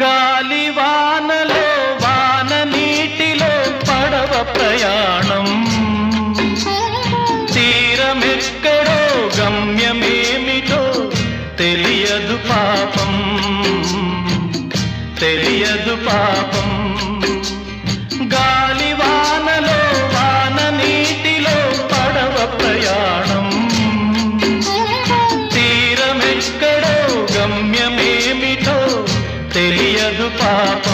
గాలి వానలో వాన నీటిలో పడవ ప్రయాణం, తీరమెక్కడో గమ్యమేమిటో తెలియదు పాపం, తెలియదు పాపం. గాలి వానలో వాన నీటిలో పడవ ప్రయాణం, తీరమెక్కడో గమ్యమేమిటో తెలియదు పాపం.